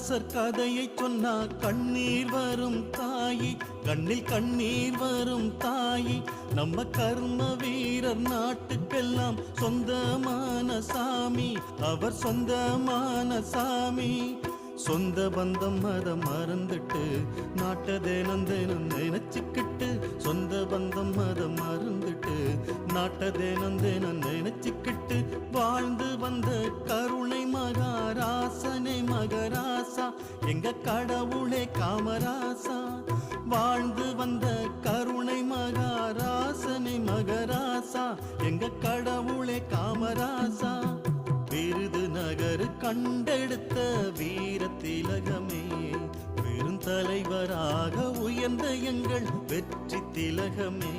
அரசர் கதையை சொன்னா கண்ணீர் வரும் தாயி, கண்ணில் கண்ணீர் வரும் தாயி. நம்ம கர்ம வீரர் நாட்டுக்கெல்லாம் சொந்தமான சாமி, அவர் சொந்தமான சாமி. சொந்த பந்தம் அத மறந்துட்டு நாட்டை தினம் தினம் நினைச்சுக்கிட்டு, சொந்த பந்தம் அத மறந்துட்டு நாட்டை தினம் தினம் நினைச்சுக்கிட்டு வாழ்ந்து வந்த கருணை மகாராசனை மகராசா, எங்க கடவுளே காமராசா. வாழ்ந்து வந்த கருணை மகாராசனை மகராசா, எங்க கடவுளே காமராசா. விருதுநகர் கண்டெடுத்த வீர திலகமே, பெருந்தலைவராக உயர்ந்த எங்கள் வெற்றி திலகமே.